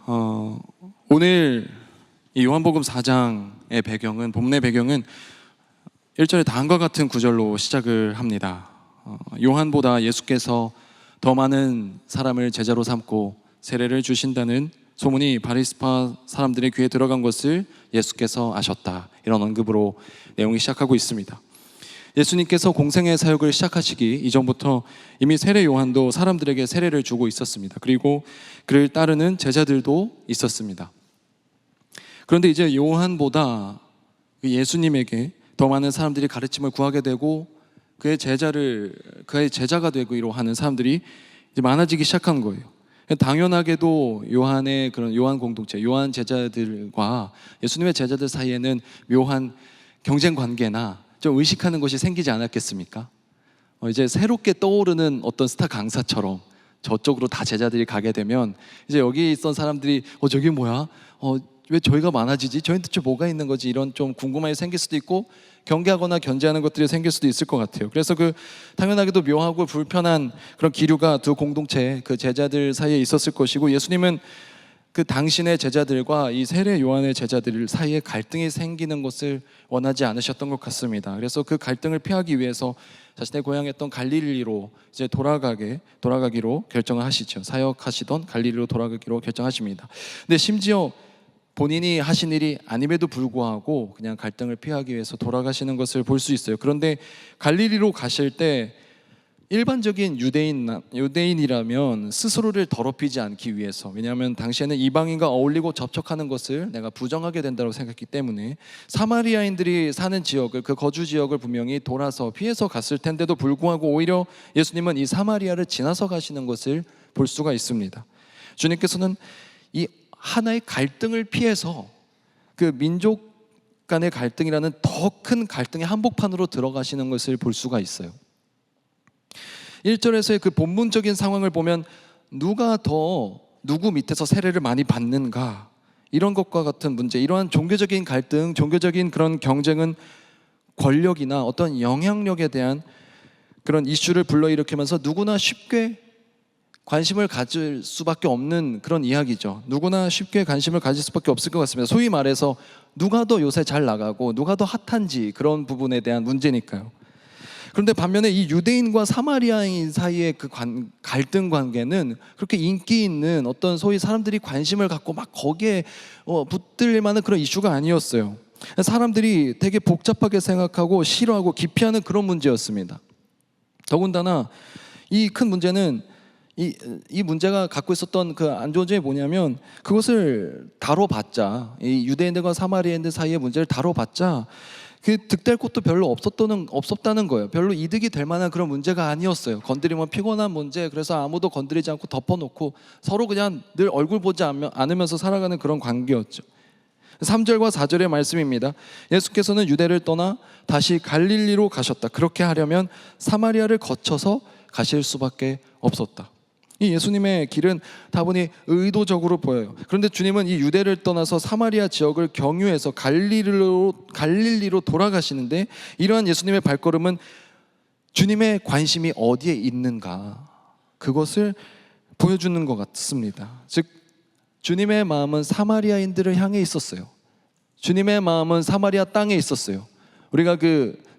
어, 오늘 이 요한복음 4장의 배경은, 본문의 배경은 1절에 다음과 같은 구절로 시작을 합니다. 요한보다 예수께서 더 많은 사람을 제자로 삼고 세례를 주신다는 소문이 바리새파 사람들의 귀에 들어간 것을 예수께서 아셨다. 이런 언급으로 내용이 시작하고 있습니다. 예수님께서 공생의 사역을 시작하시기 이전부터 이미 세례 요한도 사람들에게 세례를 주고 있었습니다. 그리고 그를 따르는 제자들도 있었습니다. 그런데 이제 요한보다 예수님에게 더 많은 사람들이 가르침을 구하게 되고 그의 제자가 되기로 하는 사람들이 이제 많아지기 시작한 거예요. 당연하게도 요한의 그런 요한 공동체, 요한 제자들과 예수님의 제자들 사이에는 묘한 경쟁 관계나 좀 의식하는 것이 생기지 않았겠습니까? 이제 새롭게 떠오르는 어떤 스타 강사처럼 저쪽으로 다 제자들이 가게 되면 이제 여기 있던 사람들이 저기 뭐야? 왜 저희가 많아지지? 저희한테 좀 뭐가 있는 거지? 이런 좀 궁금함이 생길 수도 있고 경계하거나 견제하는 것들이 생길 수도 있을 것 같아요. 그래서 당연하게도 묘하고 불편한 그런 기류가 두 공동체 그 제자들 사이에 있었을 것이고, 예수님은 그 당신의 제자들과 이 세례 요한의 제자들 사이에 갈등이 생기는 것을 원하지 않으셨던 것 같습니다. 그래서 그 갈등을 피하기 위해서 자신의 고향이었던 갈릴리로 이제 돌아가기로 결정을 하시죠. 사역하시던 갈릴리로 돌아가기로 결정하십니다. 근데 심지어 본인이 하신 일이 아님에도 불구하고 그냥 갈등을 피하기 위해서 돌아가시는 것을 볼 수 있어요. 그런데 갈릴리로 가실 때 일반적인 유대인이라면 스스로를 더럽히지 않기 위해서, 왜냐하면 당시에는 이방인과 어울리고 접촉하는 것을 내가 부정하게 된다고 생각했기 때문에 사마리아인들이 사는 지역을, 그 거주 지역을 분명히 돌아서 피해서 갔을 텐데도 불구하고 오히려 예수님은 이 사마리아를 지나서 가시는 것을 볼 수가 있습니다. 주님께서는 이 하나의 갈등을 피해서 그 민족 간의 갈등이라는 더 큰 갈등의 한복판으로 들어가시는 것을 볼 수가 있어요. 1절에서의 그 본문적인 상황을 보면 누가 더 누구 밑에서 세례를 많이 받는가, 이런 것과 같은 문제, 이러한 종교적인 갈등, 종교적인 그런 경쟁은 권력이나 어떤 영향력에 대한 그런 이슈를 불러일으키면서 누구나 쉽게 관심을 가질 수밖에 없는 그런 이야기죠. 누구나 쉽게 관심을 가질 수밖에 없을 것 같습니다. 소위 말해서 누가 더 요새 잘 나가고 누가 더 핫한지, 그런 부분에 대한 문제니까요. 그런데 반면에 이 유대인과 사마리아인 사이의 그 갈등 관계는 그렇게 인기 있는 어떤 소위 사람들이 관심을 갖고 막 거기에 붙들 만한 그런 이슈가 아니었어요. 사람들이 되게 복잡하게 생각하고 싫어하고 기피하는 그런 문제였습니다. 더군다나 이 큰 문제는 이 문제가 갖고 있었던 그 안 좋은 점이 뭐냐면, 그것을 다뤄봤자, 이 유대인들과 사마리아인들 사이의 문제를 다뤄봤자 그 득될 것도 별로 없었다는 거예요. 별로 이득이 될 만한 그런 문제가 아니었어요. 건드리면 피곤한 문제, 그래서 아무도 건드리지 않고 덮어놓고 서로 그냥 늘 얼굴 보지 않으면서 살아가는 그런 관계였죠. 3절과 4절의 말씀입니다. 예수께서는 유대를 떠나 다시 갈릴리로 가셨다. 그렇게 하려면 사마리아를 거쳐서 가실 수밖에 없었다. 이 예수님의 길은 다분히 의도적으로 보여요. 그런데 주님은 이 유대를 떠나서 사마리아 지역을 경유해서 갈릴리로 돌아가시는데, 이러한 예수님의 발걸음은 주님의 관심이 어디에 있는가, 그것을 보여주는 것 같습니다. 즉 주님의 마음은 사마리아인들을 향해 있었어요. 주님의 마음은 사마리아 땅에 있었어요. 우리가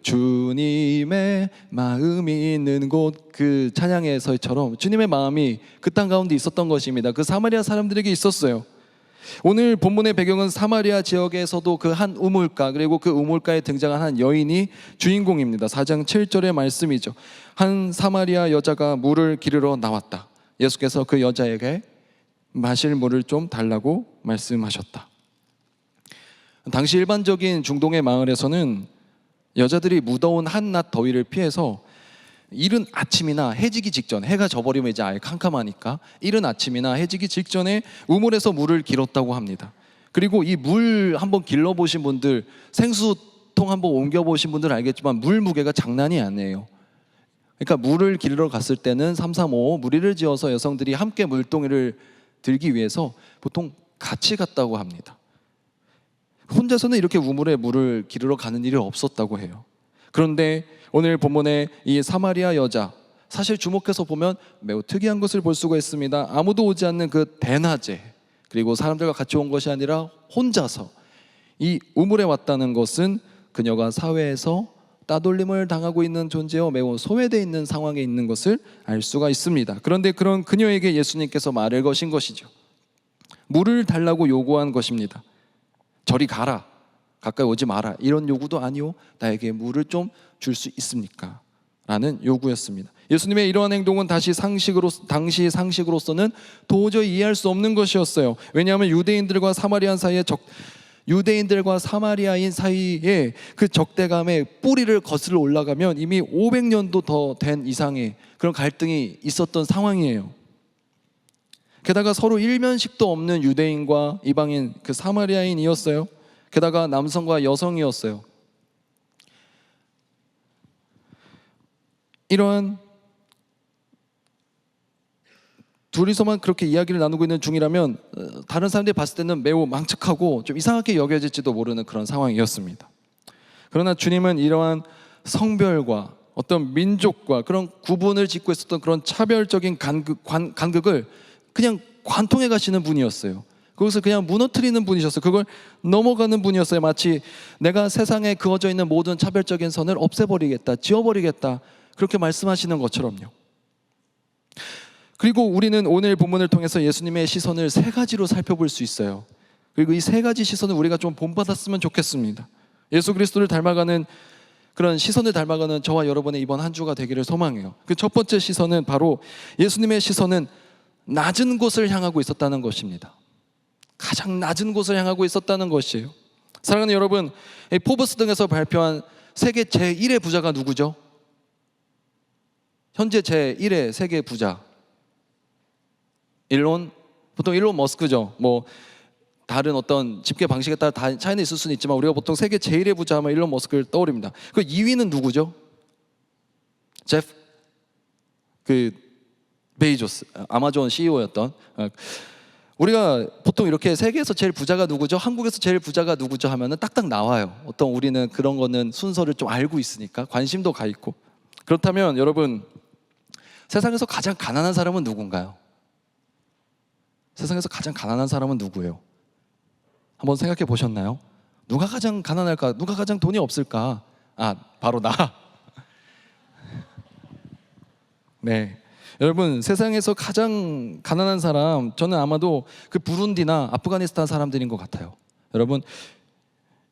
주님의 마음이 있는 곳, 그 찬양에서처럼 주님의 마음이 그 땅 가운데 있었던 것입니다. 그 사마리아 사람들에게 있었어요. 오늘 본문의 배경은 사마리아 지역에서도 그 한 우물가, 그리고 그 우물가에 등장한 한 여인이 주인공입니다. 4장 7절의 말씀이죠. 한 사마리아 여자가 물을 기르러 나왔다. 예수께서 그 여자에게 마실 물을 좀 달라고 말씀하셨다. 당시 일반적인 중동의 마을에서는 여자들이 무더운 한낮 더위를 피해서 이른 아침이나 해지기 직전, 해가 져버리면 이제 아예 캄캄하니까 이른 아침이나 해지기 직전에 우물에서 물을 길었다고 합니다. 그리고 이 물 한번 길러보신 분들, 생수통 한번 옮겨보신 분들 알겠지만 물 무게가 장난이 아니에요. 그러니까 물을 길러 갔을 때는 3, 3, 5 무리를 지어서 여성들이 함께 물동이를 들기 위해서 보통 같이 갔다고 합니다. 혼자서는 이렇게 우물에 물을 기르러 가는 일이 없었다고 해요. 그런데 오늘 본문의 이 사마리아 여자, 사실 주목해서 보면 매우 특이한 것을 볼 수가 있습니다. 아무도 오지 않는 그 대낮에 그리고 사람들과 같이 온 것이 아니라 혼자서 이 우물에 왔다는 것은 그녀가 사회에서 따돌림을 당하고 있는 존재요, 매우 소외되어 있는 상황에 있는 것을 알 수가 있습니다. 그런데 그런 그녀에게 예수님께서 말을 거신 것이죠. 물을 달라고 요구한 것입니다. 저리 가라, 가까이 오지 마라, 이런 요구도 아니요, 나에게 물을 좀 줄 수 있습니까? 라는 요구였습니다. 예수님의 이러한 행동은 당시 상식으로서는 도저히 이해할 수 없는 것이었어요. 왜냐하면 유대인들과 사마리아인 사이에 그 적대감의 뿌리를 거슬러 올라가면 이미 500년도 더 된 이상의 그런 갈등이 있었던 상황이에요. 게다가 서로 일면식도 없는 유대인과 이방인, 그 사마리아인이었어요. 게다가 남성과 여성이었어요. 이러한 둘이서만 그렇게 이야기를 나누고 있는 중이라면 다른 사람들이 봤을 때는 매우 망측하고 좀 이상하게 여겨질지도 모르는 그런 상황이었습니다. 그러나 주님은 이러한 성별과 어떤 민족과 그런 구분을 짓고 있었던 그런 차별적인 간극을 그냥 관통해 가시는 분이었어요. 그것을 그냥 무너뜨리는 분이셨어요. 그걸 넘어가는 분이었어요. 마치 내가 세상에 그어져 있는 모든 차별적인 선을 없애버리겠다, 지워버리겠다, 그렇게 말씀하시는 것처럼요. 그리고 우리는 오늘 본문을 통해서 예수님의 시선을 세 가지로 살펴볼 수 있어요. 그리고 이 세 가지 시선을 우리가 좀 본받았으면 좋겠습니다. 예수 그리스도를 닮아가는 그런 시선을 닮아가는 저와 여러분의 이번 한 주가 되기를 소망해요. 그 첫 번째 시선은 바로 예수님의 시선은 낮은 곳을 향하고 있었다는 것입니다. 가장 낮은 곳을 향하고 있었다는 것이에요. 사랑하는 여러분, 포브스 등에서 발표한 세계 제1의 부자가 누구죠? 현재 제1의 세계 부자, 보통 일론 머스크죠. 뭐 다른 어떤 집계 방식에 따라 다 차이는 있을 수는 있지만 우리가 보통 세계 제1의 부자 하면 일론 머스크를 떠올립니다. 그 2위는 누구죠? 베이조스, 아마존 CEO였던. 우리가 보통 이렇게 세계에서 제일 부자가 누구죠? 한국에서 제일 부자가 누구죠? 하면은 딱딱 나와요. 어떤 우리는 그런 거는 순서를 좀 알고 있으니까 관심도 가 있고. 그렇다면 여러분, 세상에서 가장 가난한 사람은 누군가요? 세상에서 가장 가난한 사람은 누구예요? 한번 생각해 보셨나요? 누가 가장 가난할까? 누가 가장 돈이 없을까? 바로 나. 네, 여러분, 세상에서 가장 가난한 사람, 저는 아마도 그 부룬디나 아프가니스탄 사람들인 것 같아요. 여러분,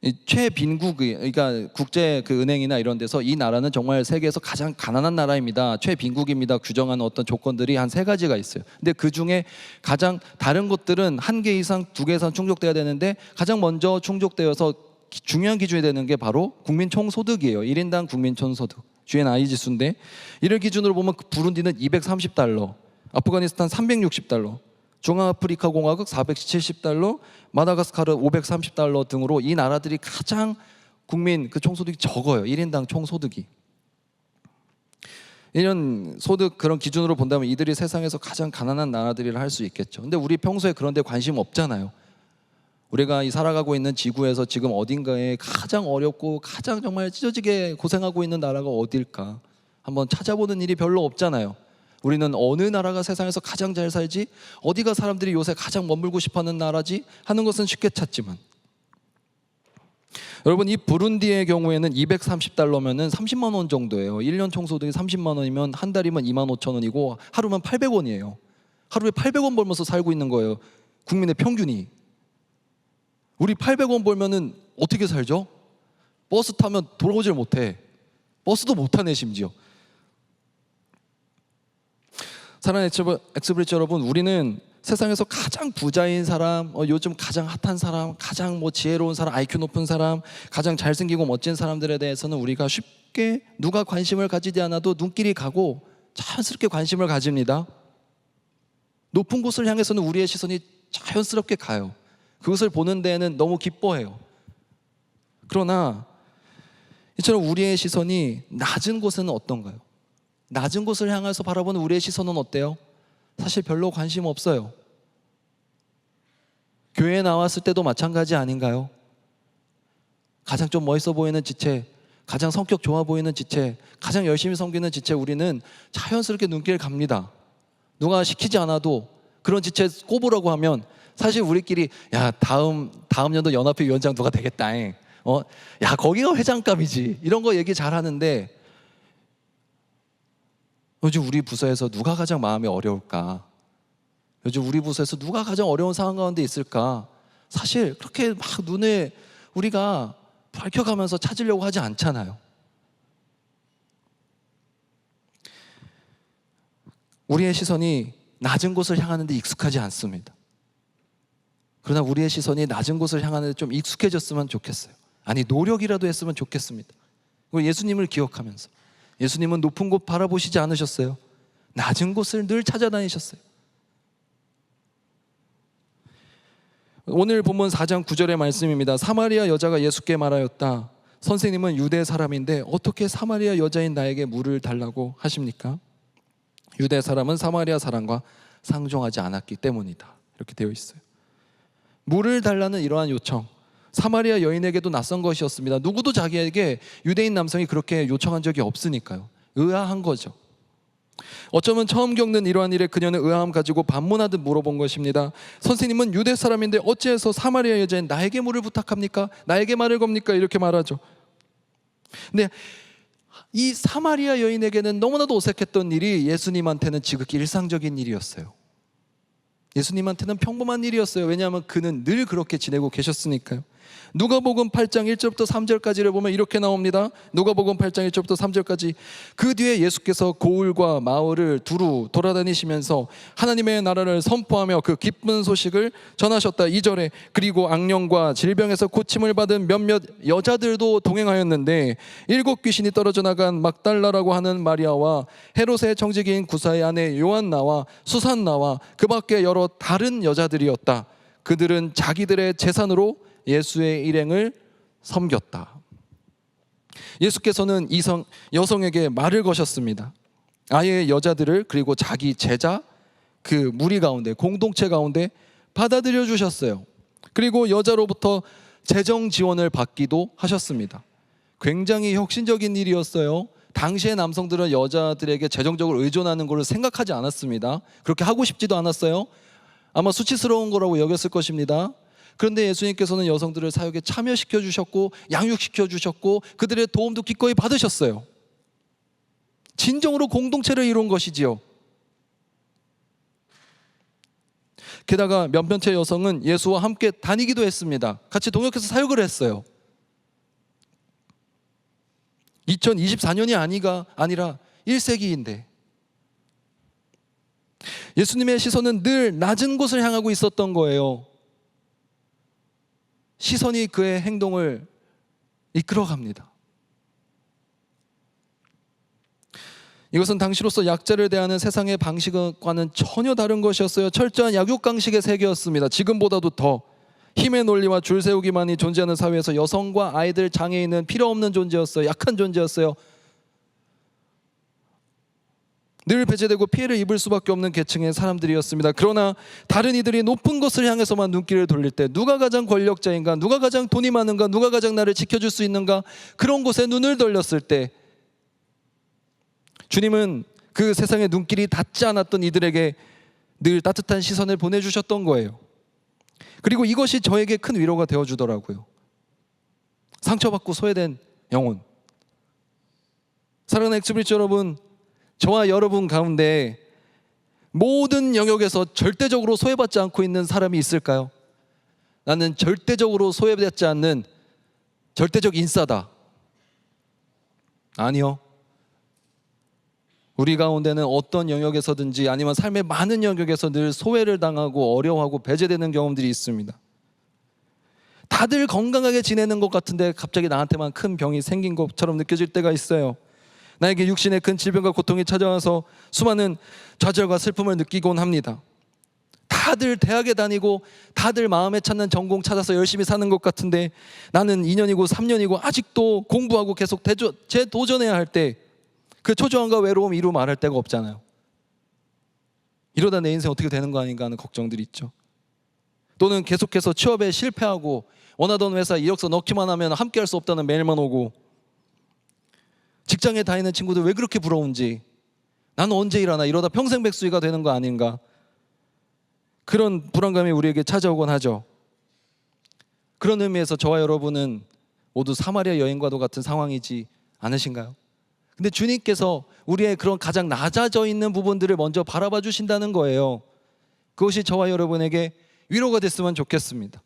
이 최빈국의, 그러니까 국제 그 은행이나 이런 데서 이 나라는 정말 세계에서 가장 가난한 나라입니다, 최빈국입니다 규정하는 어떤 조건들이 한 세 가지가 있어요. 근데 그 중에 가장 다른 것들은 한 개 이상, 두 개 이상 충족돼야 되는데 가장 먼저 충족되어서 중요한 기준이 되는 게 바로 국민 총소득이에요. 1인당 국민 총소득, GNI 지수인데 이를 기준으로 보면 부룬디는 230달러, 아프가니스탄 360달러, 중앙아프리카 공화국 470달러, 마다가스카르 530달러 등으로 이 나라들이 가장 국민 그 총소득이 적어요. 1인당 총소득이. 이런 소득 그런 기준으로 본다면 이들이 세상에서 가장 가난한 나라들이라 할 수 있겠죠. 근데 우리 평소에 그런 데 관심 없잖아요. 우리가 이 살아가고 있는 지구에서 지금 어딘가에 가장 어렵고 가장 정말 찢어지게 고생하고 있는 나라가 어딜까 한번 찾아보는 일이 별로 없잖아요. 우리는 어느 나라가 세상에서 가장 잘 살지, 어디가 사람들이 요새 가장 머물고 싶어하는 나라지 하는 것은 쉽게 찾지만, 여러분, 이 부룬디의 경우에는 230달러면은 30만 원 정도예요. 1년 총소득이 30만 원이면 한 달이면 2만 5천 원이고 하루면 800원이에요. 하루에 800원 벌면서 살고 있는 거예요. 국민의 평균이. 우리 800원 벌면은 어떻게 살죠? 버스 타면 돌아오질 못해. 버스도 못 타네 심지어. 사랑하는 엑스브리츠 여러분, 우리는 세상에서 가장 부자인 사람, 요즘 가장 핫한 사람, 가장 지혜로운 사람, IQ 높은 사람, 가장 잘생기고 멋진 사람들에 대해서는 우리가 쉽게 누가 관심을 가지지 않아도 눈길이 가고 자연스럽게 관심을 가집니다. 높은 곳을 향해서는 우리의 시선이 자연스럽게 가요. 그것을 보는 데에는 너무 기뻐해요. 그러나 이처럼 우리의 시선이 낮은 곳은 어떤가요? 낮은 곳을 향해서 바라보는 우리의 시선은 어때요? 사실 별로 관심 없어요. 교회에 나왔을 때도 마찬가지 아닌가요? 가장 좀 멋있어 보이는 지체, 가장 성격 좋아 보이는 지체, 가장 열심히 섬기는 지체, 우리는 자연스럽게 눈길 갑니다. 누가 시키지 않아도 그런 지체 꼽으라고 하면 사실 우리끼리 야 다음 연도 연합회 위원장 누가 되겠다. 야 거기가 회장감이지. 이런 거 얘기 잘 하는데 요즘 우리 부서에서 누가 가장 마음이 어려울까? 요즘 우리 부서에서 누가 가장 어려운 상황 가운데 있을까? 사실 그렇게 막 눈에 우리가 밝혀가면서 찾으려고 하지 않잖아요. 우리의 시선이 낮은 곳을 향하는데 익숙하지 않습니다. 그러나 우리의 시선이 낮은 곳을 향하는데 좀 익숙해졌으면 좋겠어요. 아니 노력이라도 했으면 좋겠습니다. 예수님을 기억하면서 예수님은 높은 곳 바라보시지 않으셨어요. 낮은 곳을 늘 찾아다니셨어요. 오늘 본문 4장 9절의 말씀입니다. 사마리아 여자가 예수께 말하였다. 선생님은 유대 사람인데 어떻게 사마리아 여자인 나에게 물을 달라고 하십니까? 유대 사람은 사마리아 사람과 상종하지 않았기 때문이다. 이렇게 되어 있어요. 물을 달라는 이러한 요청, 사마리아 여인에게도 낯선 것이었습니다. 누구도 자기에게 유대인 남성이 그렇게 요청한 적이 없으니까요. 의아한 거죠. 어쩌면 처음 겪는 이러한 일에 그녀는 의아함 가지고 반문하듯 물어본 것입니다. 선생님은 유대 사람인데 어찌해서 사마리아 여자인 나에게 물을 부탁합니까? 나에게 말을 겁니까? 이렇게 말하죠. 근데 이 사마리아 여인에게는 너무나도 어색했던 일이 예수님한테는 지극히 일상적인 일이었어요. 예수님한테는 평범한 일이었어요. 왜냐하면 그는 늘 그렇게 지내고 계셨으니까요. 누가복음 8장 1절부터 3절까지를 보면 이렇게 나옵니다. 누가복음 8장 1절부터 3절까지. 그 뒤에 예수께서 고을과 마을을 두루 돌아다니시면서 하나님의 나라를 선포하며 그 기쁜 소식을 전하셨다. 2절에 그리고 악령과 질병에서 고침을 받은 몇몇 여자들도 동행하였는데 7 귀신이 떨어져 나간 막달라라고 하는 마리아와 헤롯의 청지기인 구사의 아내 요한나와 수산나와 그 밖에 여러 다른 여자들이었다. 그들은 자기들의 재산으로 예수의 일행을 섬겼다. 예수께서는 여성에게 말을 거셨습니다. 아예 여자들을 그리고 자기 제자 그 무리 가운데 공동체 가운데 받아들여 주셨어요. 그리고 여자로부터 재정 지원을 받기도 하셨습니다. 굉장히 혁신적인 일이었어요. 당시의 남성들은 여자들에게 재정적으로 의존하는 것을 생각하지 않았습니다. 그렇게 하고 싶지도 않았어요. 아마 수치스러운 거라고 여겼을 것입니다. 그런데 예수님께서는 여성들을 사역에 참여시켜 주셨고 양육시켜 주셨고 그들의 도움도 기꺼이 받으셨어요. 진정으로 공동체를 이룬 것이지요. 게다가 몇몇의 여성은 예수와 함께 다니기도 했습니다. 같이 동역해서 사역을 했어요. 2024년이 아니라 1세기인데 예수님의 시선은 늘 낮은 곳을 향하고 있었던 거예요. 시선이 그의 행동을 이끌어갑니다. 이것은 당시로서 약자를 대하는 세상의 방식과는 전혀 다른 것이었어요. 철저한 약육강식의 세계였습니다. 지금보다도 더 힘의 논리와 줄세우기만이 존재하는 사회에서 여성과 아이들, 장애인은 필요 없는 존재였어요. 약한 존재였어요. 늘 배제되고 피해를 입을 수밖에 없는 계층의 사람들이었습니다. 그러나 다른 이들이 높은 것을 향해서만 눈길을 돌릴 때 누가 가장 권력자인가, 누가 가장 돈이 많은가, 누가 가장 나를 지켜줄 수 있는가, 그런 곳에 눈을 돌렸을 때 주님은 그 세상의 눈길이 닿지 않았던 이들에게 늘 따뜻한 시선을 보내주셨던 거예요. 그리고 이것이 저에게 큰 위로가 되어주더라고요. 상처받고 소외된 영혼. 사랑하는 엑스브리츠 여러분, 저와 여러분 가운데 모든 영역에서 절대적으로 소외받지 않고 있는 사람이 있을까요? 나는 절대적으로 소외받지 않는 절대적 인싸다. 아니요. 우리 가운데는 어떤 영역에서든지 아니면 삶의 많은 영역에서 늘 소외를 당하고 어려워하고 배제되는 경험들이 있습니다. 다들 건강하게 지내는 것 같은데 갑자기 나한테만 큰 병이 생긴 것처럼 느껴질 때가 있어요. 나에게 육신의 큰 질병과 고통이 찾아와서 수많은 좌절과 슬픔을 느끼곤 합니다. 다들 대학에 다니고 다들 마음에 찾는 전공 찾아서 열심히 사는 것 같은데 나는 2년이고 3년이고 아직도 공부하고 계속 재도전해야 할 때 그 초조함과 외로움 이루 말할 데가 없잖아요. 이러다 내 인생 어떻게 되는 거 아닌가 하는 걱정들이 있죠. 또는 계속해서 취업에 실패하고 원하던 회사 이력서 넣기만 하면 함께 할 수 없다는 메일만 오고 직장에 다니는 친구들 왜 그렇게 부러운지, 나는 언제 일하나, 이러다 평생 백수이가 되는 거 아닌가. 그런 불안감이 우리에게 찾아오곤 하죠. 그런 의미에서 저와 여러분은 모두 사마리아 여인과도 같은 상황이지 않으신가요? 근데 주님께서 우리의 그런 가장 낮아져 있는 부분들을 먼저 바라봐 주신다는 거예요. 그것이 저와 여러분에게 위로가 됐으면 좋겠습니다.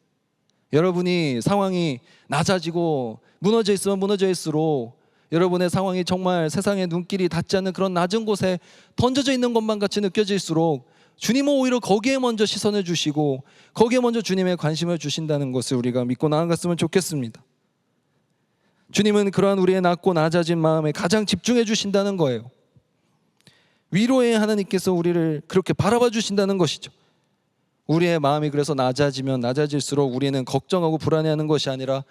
여러분이 상황이 낮아지고 무너져 있으면 무너져 있을수록 여러분의 상황이 정말 세상의 눈길이 닿지 않는 그런 낮은 곳에 던져져 있는 것만 같이 느껴질수록 주님은 오히려 거기에 먼저 시선을 주시고 거기에 먼저 주님의 관심을 주신다는 것을 우리가 믿고 나아갔으면 좋겠습니다. 주님은 그러한 우리의 낮고 낮아진 마음에 가장 집중해 주신다는 거예요. 위로의 하나님께서 우리를 그렇게 바라봐 주신다는 것이죠. 우리의 마음이 그래서 낮아지면 낮아질수록 우리는 걱정하고 불안해하는 것이 아니라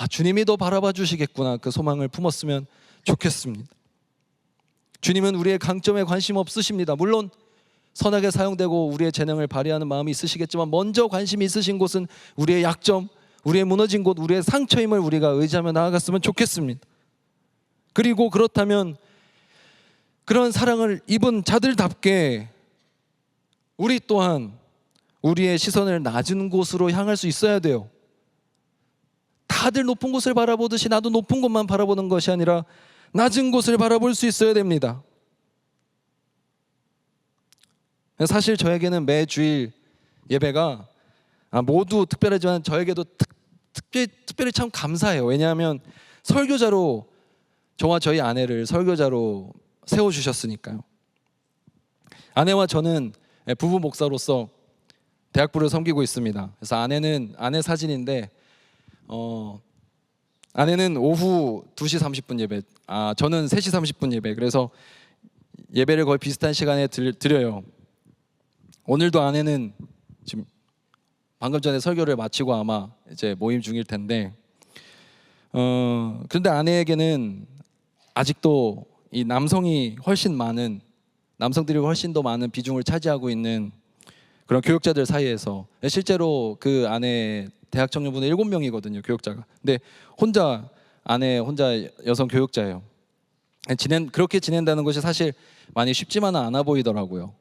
주님이 더 바라봐 주시겠구나, 그 소망을 품었으면 좋겠습니다. 주님은 우리의 강점에 관심 없으십니다. 물론 선하게 사용되고 우리의 재능을 발휘하는 마음이 있으시겠지만 먼저 관심이 있으신 곳은 우리의 약점, 우리의 무너진 곳, 우리의 상처임을 우리가 의지하며 나아갔으면 좋겠습니다. 그리고 그렇다면 그런 사랑을 입은 자들답게 우리 또한 우리의 시선을 낮은 곳으로 향할 수 있어야 돼요. 다들 높은 곳을 바라보듯이 나도 높은 곳만 바라보는 것이 아니라 낮은 곳을 바라볼 수 있어야 됩니다. 사실 저에게는 매 주일 예배가 모두 특별하지만 저에게도 특별히 참 감사해요. 왜냐하면 설교자로 저와 저희 아내를 설교자로 세워주셨으니까요. 아내와 저는 부부 목사로서 대학부를 섬기고 있습니다. 그래서 아내 사진인데 아내는 오후 2시 30분 예배, 저는 3시 30분 예배. 그래서 예배를 거의 비슷한 시간에 드려요. 오늘도 아내는 지금 방금 전에 설교를 마치고 아마 이제 모임 중일 텐데, 그런데 아내에게는 아직도 이 남성들이 훨씬 더 많은 비중을 차지하고 있는 그런 교육자들 사이에서, 실제로 그 아내 대학 청년분은 7명이거든요, 교육자가. 근데 아내 혼자 여성 교육자예요. 그렇게 지낸다는 것이 사실 많이 쉽지만은 않아 보이더라고요.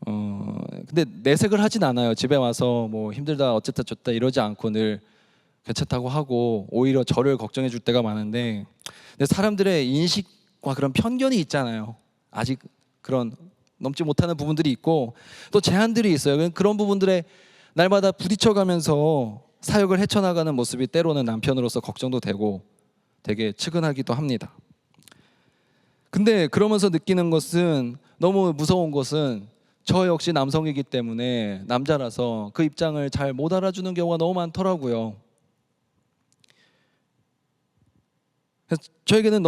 근데 내색을 하진 않아요. 집에 와서 뭐 힘들다 어쨌다 저쨌다 이러지 않고 늘 괜찮다고 하고 오히려 저를 걱정해 줄 때가 많은데, 근데 사람들의 인식과 그런 편견이 있잖아요. 아직 그런 넘지 못하는 부분들이 있고 또 제한들이 있어요. 그런 부분들에 날마다 부딪혀가면서 사역을 헤쳐나가는 모습이 때로는 남편으로서 걱정도 되고 되게 측은하기도 합니다. 근데 그러면서 느끼는 것은, 너무 무서운 것은 저 역시 남성이기 때문에 남자라서 그 입장을 잘 못 알아주는 경우가 너무 많더라고요. 그래서 저에게는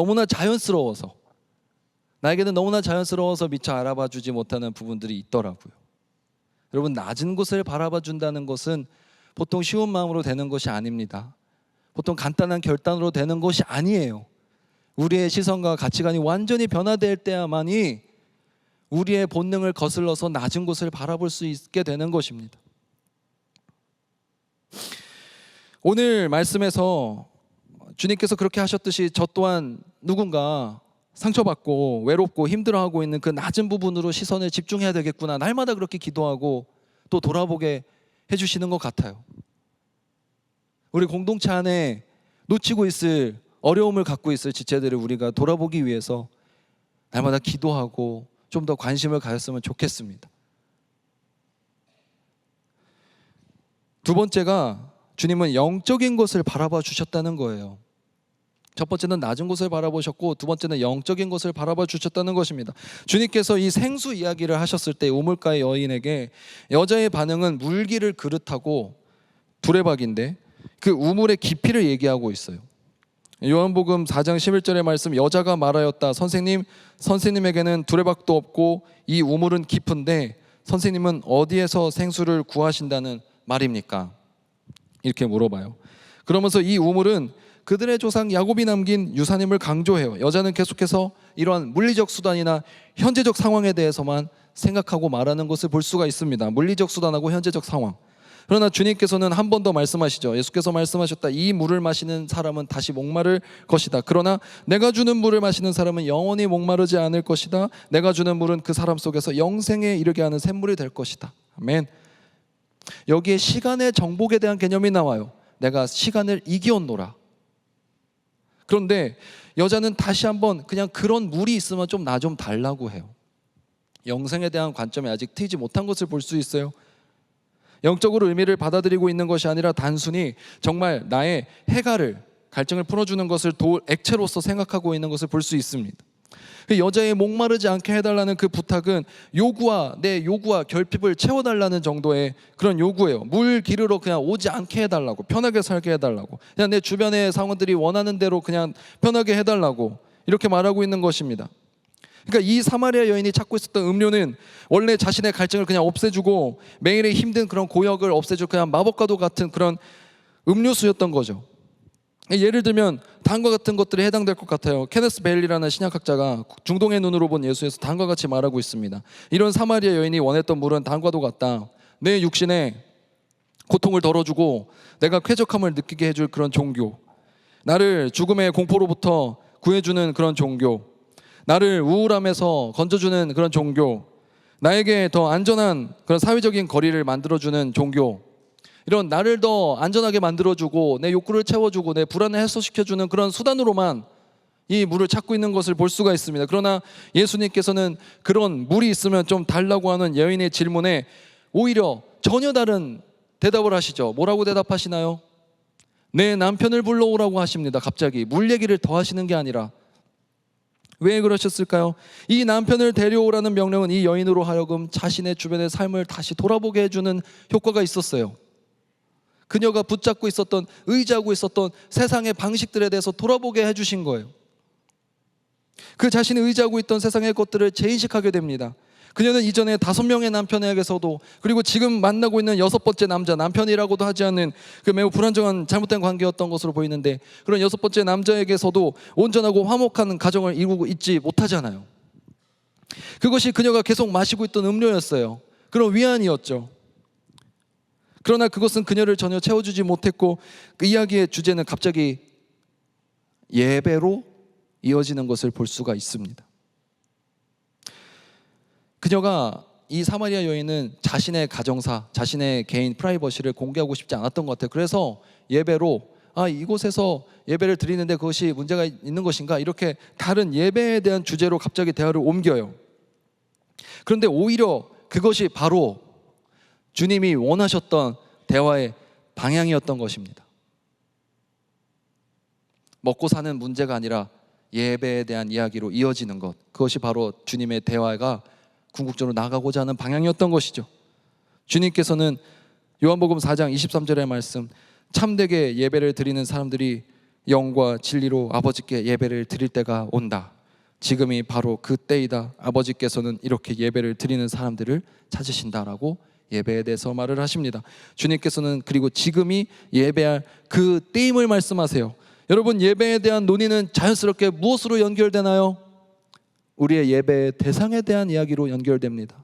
나에게는 너무나 자연스러워서 미처 알아봐 주지 못하는 부분들이 있더라고요. 여러분, 낮은 곳을 바라봐 준다는 것은 보통 쉬운 마음으로 되는 것이 아닙니다. 보통 간단한 결단으로 되는 것이 아니에요. 우리의 시선과 가치관이 완전히 변화될 때야만이 우리의 본능을 거슬러서 낮은 곳을 바라볼 수 있게 되는 것입니다. 오늘 말씀에서 주님께서 그렇게 하셨듯이 저 또한 누군가 상처받고 외롭고 힘들어하고 있는 그 낮은 부분으로 시선을 집중해야 되겠구나, 날마다 그렇게 기도하고 또 돌아보게 해주시는 것 같아요. 우리 공동체 안에 놓치고 있을, 어려움을 갖고 있을 지체들을 우리가 돌아보기 위해서 날마다 기도하고 좀 더 관심을 가졌으면 좋겠습니다. 두 번째가, 주님은 영적인 것을 바라봐 주셨다는 거예요. 첫 번째는 낮은 곳을 바라보셨고, 두 번째는 영적인 것을 바라봐 주셨다는 것입니다. 주님께서 이 생수 이야기를 하셨을 때 우물가의 여인에게 여자의 반응은 물기를 그릇하고 두레박인데 그 우물의 깊이를 얘기하고 있어요. 요한복음 4장 11절의 말씀, 여자가 말하였다. 선생님에게는 두레박도 없고 이 우물은 깊은데 선생님은 어디에서 생수를 구하신다는 말입니까? 이렇게 물어봐요. 그러면서 이 우물은 그들의 조상 야곱이 남긴 유산임을 강조해요. 여자는 계속해서 이러한 물리적 수단이나 현재적 상황에 대해서만 생각하고 말하는 것을 볼 수가 있습니다. 물리적 수단하고 현재적 상황. 그러나 주님께서는 한 번 더 말씀하시죠. 예수께서 말씀하셨다. 이 물을 마시는 사람은 다시 목마를 것이다. 그러나 내가 주는 물을 마시는 사람은 영원히 목마르지 않을 것이다. 내가 주는 물은 그 사람 속에서 영생에 이르게 하는 샘물이 될 것이다. 아멘. 여기에 시간의 정복에 대한 개념이 나와요. 내가 시간을 이기었노라. 그런데 여자는 다시 한번 그냥 그런 물이 있으면 좀 나 좀 달라고 해요. 영생에 대한 관점이 아직 트이지 못한 것을 볼 수 있어요. 영적으로 의미를 받아들이고 있는 것이 아니라 단순히 정말 나의 해갈을, 갈증을 풀어주는 것을 액체로서 생각하고 있는 것을 볼 수 있습니다. 그 여자의 목마르지 않게 해달라는 그 부탁은 내 요구와 결핍을 채워달라는 정도의 그런 요구예요. 물 기르러 그냥 오지 않게 해달라고, 편하게 살게 해달라고, 그냥 내 주변의 상원들이 원하는 대로 그냥 편하게 해달라고 이렇게 말하고 있는 것입니다. 그러니까 이 사마리아 여인이 찾고 있었던 음료는 원래 자신의 갈증을 그냥 없애주고 매일의 힘든 그런 고역을 없애줄 그냥 마법과도 같은 그런 음료수였던 거죠. 예를 들면 다음과 같은 것들에 해당될 것 같아요. 케네스 베일리라는 신약학자가 중동의 눈으로 본 예수에서 다음과 같이 말하고 있습니다. 이런 사마리아 여인이 원했던 물은 다음과도 같다. 내 육신에 고통을 덜어주고 내가 쾌적함을 느끼게 해줄 그런 종교, 나를 죽음의 공포로부터 구해주는 그런 종교, 나를 우울함에서 건져주는 그런 종교, 나에게 더 안전한 그런 사회적인 거리를 만들어주는 종교, 이런 나를 더 안전하게 만들어주고 내 욕구를 채워주고 내 불안을 해소시켜주는 그런 수단으로만 이 물을 찾고 있는 것을 볼 수가 있습니다. 그러나 예수님께서는 그런 물이 있으면 좀 달라고 하는 여인의 질문에 오히려 전혀 다른 대답을 하시죠. 뭐라고 대답하시나요? 내 남편을 불러오라고 하십니다. 갑자기 물 얘기를 더 하시는 게 아니라. 왜 그러셨을까요? 이 남편을 데려오라는 명령은 이 여인으로 하여금 자신의 주변의 삶을 다시 돌아보게 해주는 효과가 있었어요. 그녀가 붙잡고 있었던, 의지하고 있었던 세상의 방식들에 대해서 돌아보게 해주신 거예요. 그 자신이 의지하고 있던 세상의 것들을 재인식하게 됩니다. 그녀는 이전에 5명의 남편에게서도, 그리고 지금 만나고 있는 6번째 남편이라고도 하지 않는 그 매우 불안정한 잘못된 관계였던 것으로 보이는데, 그런 6번째 남자에게서도 온전하고 화목한 가정을 이루고 있지 못하잖아요. 그것이 그녀가 계속 마시고 있던 음료였어요. 그런 위안이었죠. 그러나 그것은 그녀를 전혀 채워주지 못했고, 그 이야기의 주제는 갑자기 예배로 이어지는 것을 볼 수가 있습니다. 그녀가, 이 사마리아 여인은 자신의 가정사, 자신의 개인 프라이버시를 공개하고 싶지 않았던 것 같아요. 그래서 예배로, 이곳에서 예배를 드리는데 그것이 문제가 있는 것인가, 이렇게 다른 예배에 대한 주제로 갑자기 대화를 옮겨요. 그런데 오히려 그것이 바로 주님이 원하셨던 대화의 방향이었던 것입니다. 먹고 사는 문제가 아니라 예배에 대한 이야기로 이어지는 것, 그것이 바로 주님의 대화가 궁극적으로 나가고자 하는 방향이었던 것이죠. 주님께서는 요한복음 4장 23절의 말씀, 참되게 예배를 드리는 사람들이 영과 진리로 아버지께 예배를 드릴 때가 온다. 지금이 바로 그 때이다. 아버지께서는 이렇게 예배를 드리는 사람들을 찾으신다라고 예배에 대해서 말을 하십니다. 주님께서는 그리고 지금이 예배할 그 때임을 말씀하세요. 여러분, 예배에 대한 논의는 자연스럽게 무엇으로 연결되나요? 우리의 예배의 대상에 대한 이야기로 연결됩니다.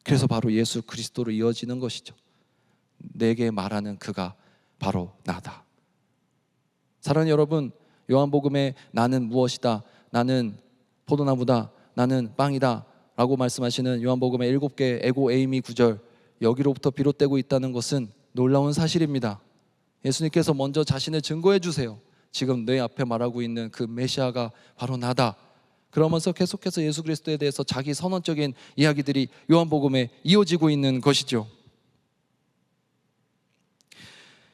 그래서 바로 예수 그리스도로 이어지는 것이죠. 내게 말하는 그가 바로 나다. 사랑하는 여러분, 요한복음에 나는 무엇이다, 나는 포도나무다, 나는 빵이다 라고 말씀하시는 요한복음의 7개 에고 에이미 구절, 여기로부터 비롯되고 있다는 것은 놀라운 사실입니다. 예수님께서 먼저 자신을 증거해 주세요. 지금 내 앞에 말하고 있는 그 메시아가 바로 나다. 그러면서 계속해서 예수 그리스도에 대해서 자기 선언적인 이야기들이 요한복음에 이어지고 있는 것이죠.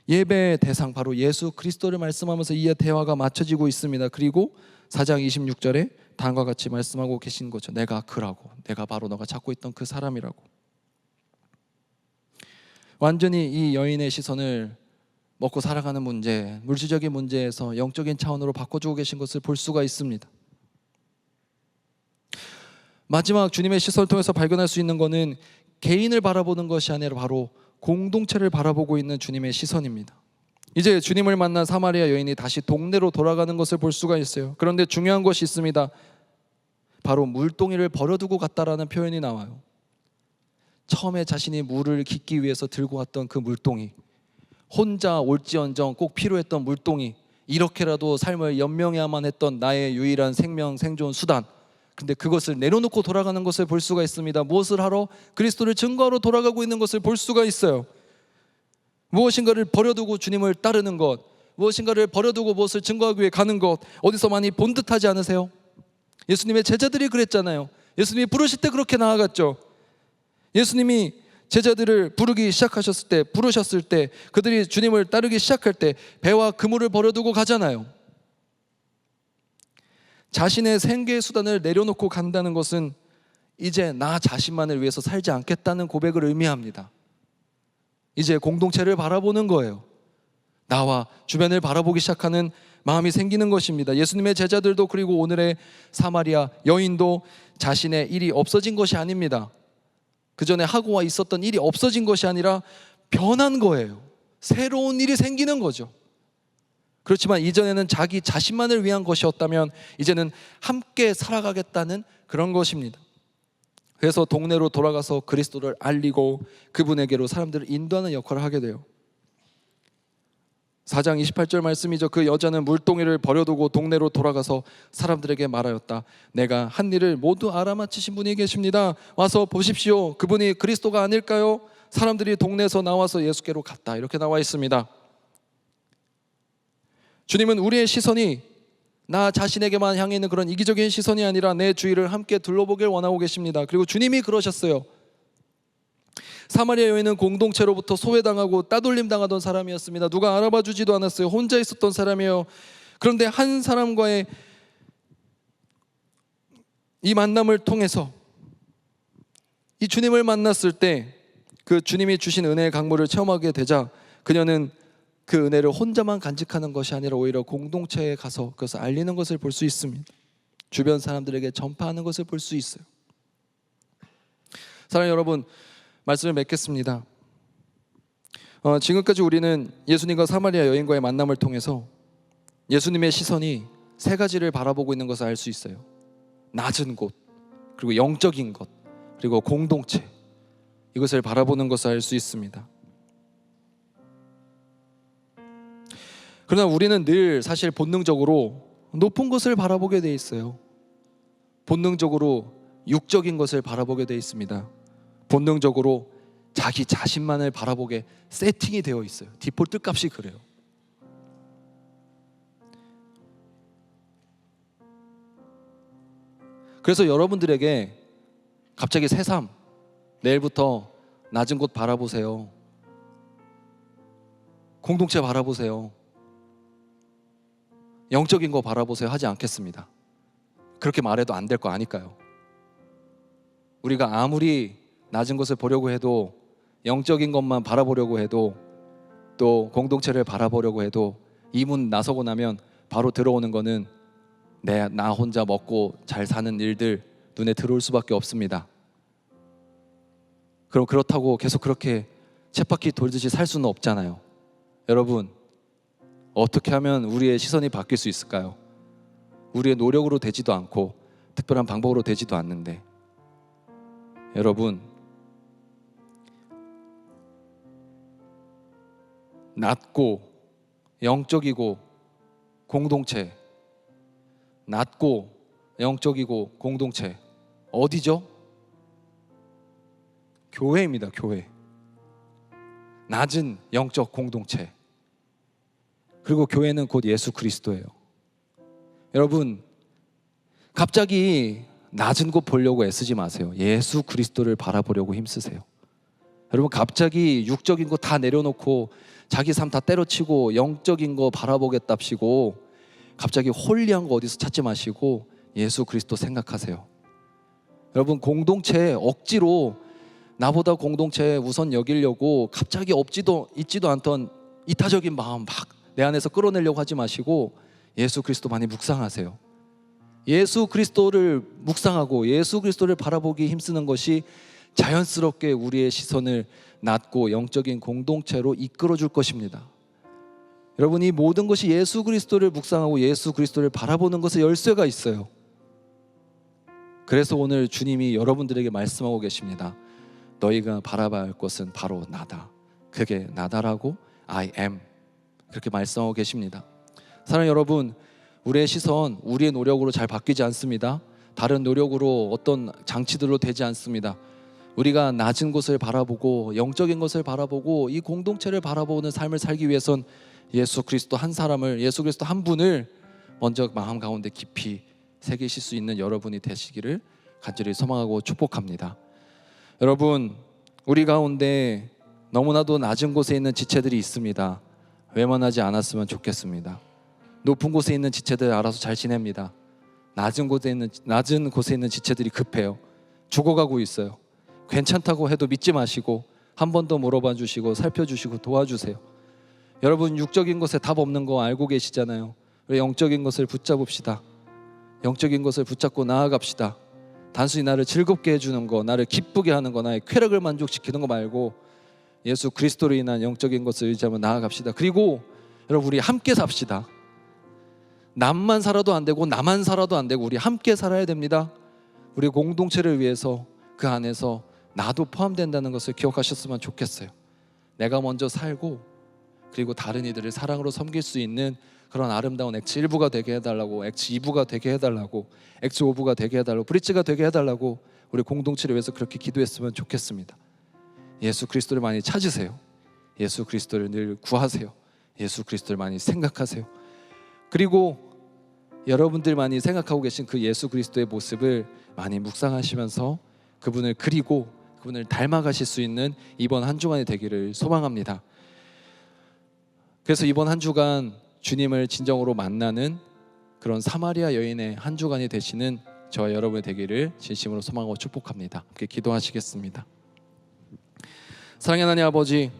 예배의 대상, 바로 예수 그리스도를 말씀하면서 이 대화가 맞춰지고 있습니다. 그리고 4장 26절에 다음과 같이 말씀하고 계신 거죠. 내가 그라고, 내가 바로 너가 찾고 있던 그 사람이라고. 완전히 이 여인의 시선을 먹고 살아가는 문제, 물질적인 문제에서 영적인 차원으로 바꿔주고 계신 것을 볼 수가 있습니다. 마지막 주님의 시선을 통해서 발견할 수 있는 것은 개인을 바라보는 것이 아니라 바로 공동체를 바라보고 있는 주님의 시선입니다. 이제 주님을 만난 사마리아 여인이 다시 동네로 돌아가는 것을 볼 수가 있어요. 그런데 중요한 것이 있습니다. 바로 물동이를 버려두고 갔다라는 표현이 나와요. 처음에 자신이 물을 깃기 위해서 들고 왔던 그 물동이, 혼자 올지언정 꼭 필요했던 물동이, 이렇게라도 삶을 연명해야만 했던 나의 유일한 생명 생존 수단, 근데 그것을 내려놓고 돌아가는 것을 볼 수가 있습니다. 무엇을 하러? 그리스도를 증거하러 돌아가고 있는 것을 볼 수가 있어요. 무엇인가를 버려두고 주님을 따르는 것, 무엇인가를 버려두고 무엇을 증거하기 위해 가는 것, 어디서 많이 본 듯하지 않으세요? 예수님의 제자들이 그랬잖아요. 예수님이 부르실 때 그렇게 나아갔죠. 예수님이 제자들을 부르셨을 때 그들이 주님을 따르기 시작할 때 배와 그물을 버려두고 가잖아요. 자신의 생계의 수단을 내려놓고 간다는 것은 이제 나 자신만을 위해서 살지 않겠다는 고백을 의미합니다. 이제 공동체를 바라보는 거예요. 나와 주변을 바라보기 시작하는 마음이 생기는 것입니다. 예수님의 제자들도, 그리고 오늘의 사마리아 여인도 자신의 일이 없어진 것이 아닙니다. 그 전에 하고 있었던 일이 없어진 것이 아니라 변한 거예요. 새로운 일이 생기는 거죠. 그렇지만 이전에는 자기 자신만을 위한 것이었다면 이제는 함께 살아가겠다는 그런 것입니다. 그래서 동네로 돌아가서 그리스도를 알리고 그분에게로 사람들을 인도하는 역할을 하게 돼요. 4장 28절 말씀이죠. 그 여자는 물동이를 버려두고 동네로 돌아가서 사람들에게 말하였다. 내가 한 일을 모두 알아맞히신 분이 계십니다. 와서 보십시오. 그분이 그리스도가 아닐까요? 사람들이 동네에서 나와서 예수께로 갔다. 이렇게 나와 있습니다. 주님은 우리의 시선이 나 자신에게만 향해 있는 그런 이기적인 시선이 아니라 내 주위를 함께 둘러보길 원하고 계십니다. 그리고 주님이 그러셨어요. 사마리아 여인은 공동체로부터 소외당하고 따돌림 당하던 사람이었습니다. 누가 알아봐 주지도 않았어요. 혼자 있었던 사람이에요. 그런데 한 사람과의 이 만남을 통해서 이 주님을 만났을 때 그 주님이 주신 은혜의 강물을 체험하게 되자 그녀는 그 은혜를 혼자만 간직하는 것이 아니라 오히려 공동체에 가서 그것을 알리는 것을 볼 수 있습니다. 주변 사람들에게 전파하는 것을 볼 수 있어요. 사랑하는 여러분, 말씀을 맺겠습니다. 지금까지 우리는 예수님과 사마리아 여인과의 만남을 통해서 예수님의 시선이 세 가지를 바라보고 있는 것을 알 수 있어요. 낮은 곳, 그리고 영적인 것, 그리고 공동체, 이것을 바라보는 것을 알 수 있습니다. 그러나 우리는 늘 사실 본능적으로 높은 것을 바라보게 돼 있어요. 본능적으로 육적인 것을 바라보게 돼 있습니다. 본능적으로 자기 자신만을 바라보게 세팅이 되어 있어요. 디폴트 값이 그래요. 그래서 여러분들에게 갑자기 새삼, 내일부터 낮은 곳 바라보세요. 공동체 바라보세요. 영적인 거 바라보세요 하지 않겠습니다. 그렇게 말해도 안 될 거 아니까요. 우리가 아무리 낮은 것을 보려고 해도, 영적인 것만 바라보려고 해도, 또 공동체를 바라보려고 해도 이 문 나서고 나면 바로 들어오는 거는 나 혼자 먹고 잘 사는 일들 눈에 들어올 수밖에 없습니다. 그럼 그렇다고 계속 그렇게 쳇바퀴 돌듯이 살 수는 없잖아요. 여러분, 어떻게 하면 우리의 시선이 바뀔 수 있을까요? 우리의 노력으로 되지도 않고 특별한 방법으로 되지도 않는데, 여러분, 낮고 영적이고 공동체, 낮고 영적이고 공동체, 어디죠? 교회입니다. 교회. 낮은 영적 공동체, 그리고 교회는 곧 예수 그리스도예요. 여러분, 갑자기 낮은 곳 보려고 애쓰지 마세요. 예수 그리스도를 바라보려고 힘쓰세요. 여러분, 갑자기 육적인 거 다 내려놓고 자기 삶 다 때려치고 영적인 거 바라보겠답시고 갑자기 홀리한 거 어디서 찾지 마시고 예수 그리스도 생각하세요. 여러분, 공동체에 억지로 나보다 공동체에 우선 여기려고 갑자기 있지도 않던 이타적인 마음 막 내 안에서 끌어내려고 하지 마시고 예수 그리스도 많이 묵상하세요. 예수 그리스도를 묵상하고 예수 그리스도를 바라보기 힘쓰는 것이 자연스럽게 우리의 시선을 낮고 영적인 공동체로 이끌어 줄 것입니다. 여러분, 이 모든 것이 예수 그리스도를 묵상하고 예수 그리스도를 바라보는 것에 열쇠가 있어요. 그래서 오늘 주님이 여러분들에게 말씀하고 계십니다. 너희가 바라봐야 할 것은 바로 나다. 그게 나다라고 I am, 그렇게 말씀하고 계십니다. 사랑하는 여러분, 우리의 시선 우리의 노력으로 잘 바뀌지 않습니다. 다른 노력으로 어떤 장치들로 되지 않습니다. 우리가 낮은 곳을 바라보고 영적인 것을 바라보고 이 공동체를 바라보는 삶을 살기 위해선 예수 그리스도 한 사람을, 예수 그리스도 한 분을 먼저 마음 가운데 깊이 새기실 수 있는 여러분이 되시기를 간절히 소망하고 축복합니다. 여러분, 우리 가운데 너무나도 낮은 곳에 있는 지체들이 있습니다. 외면하지 않았으면 좋겠습니다. 높은 곳에 있는 지체들 알아서 잘 지냅니다. 낮은 곳에 있는 지체들이 급해요. 죽어가고 있어요. 괜찮다고 해도 믿지 마시고 한 번 더 물어봐 주시고 살펴주시고 도와주세요. 여러분, 육적인 것에 답 없는 거 알고 계시잖아요. 우리 영적인 것을 붙잡읍시다. 영적인 것을 붙잡고 나아갑시다. 단순히 나를 즐겁게 해주는 거, 나를 기쁘게 하는 거, 나의 쾌락을 만족시키는 거 말고 예수 그리스도로 인한 영적인 것을 의지하며 나아갑시다. 그리고 여러분, 우리 함께 삽시다. 남만 살아도 안 되고 나만 살아도 안 되고 우리 함께 살아야 됩니다. 우리 공동체를 위해서 그 안에서 나도 포함된다는 것을 기억하셨으면 좋겠어요. 내가 먼저 살고 그리고 다른 이들을 사랑으로 섬길 수 있는 그런 아름다운 액츠 1부가 되게 해달라고, 액츠 2부가 되게 해달라고, 액츠 5부가 되게 해달라고, 브릿지가 되게 해달라고 우리 공동체를 위해서 그렇게 기도했으면 좋겠습니다. 예수 그리스도를 많이 찾으세요. 예수 그리스도를 늘 구하세요. 예수 그리스도를 많이 생각하세요. 그리고 여러분들만이 생각하고 계신 그 예수 그리스도의 모습을 많이 묵상하시면서 그분을 그리고 그분을 닮아가실 수 있는 이번 한 주간이 되기를 소망합니다. 그래서 이번 한 주간 주님을 진정으로 만나는 그런 사마리아 여인의 한 주간이 되시는 저와 여러분이 되기를 진심으로 소망하고 축복합니다. 함께 기도하시겠습니다. 사랑의 하나님 아버지,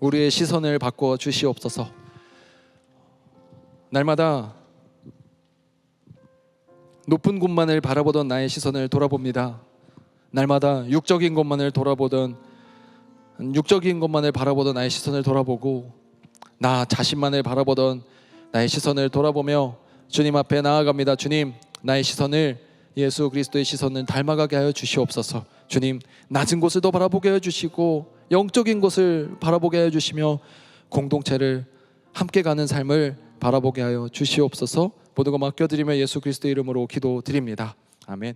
우리의 시선을 바꿔 주시옵소서. 날마다 높은 곳만을 바라보던 나의 시선을 돌아봅니다. 날마다 육적인 것만을 바라보던 나의 시선을 돌아보고 나 자신만을 바라보던 나의 시선을 돌아보며 주님 앞에 나아갑니다. 주님, 나의 시선을 예수 그리스도의 시선을 닮아가게 하여 주시옵소서. 주님, 낮은 곳을 더 바라보게 하여 주시고 영적인 곳을 바라보게 하여 주시며 공동체를 함께 가는 삶을 바라보게 하여 주시옵소서. 모든 것 맡겨드리며 예수 그리스도의 이름으로 기도드립니다. 아멘.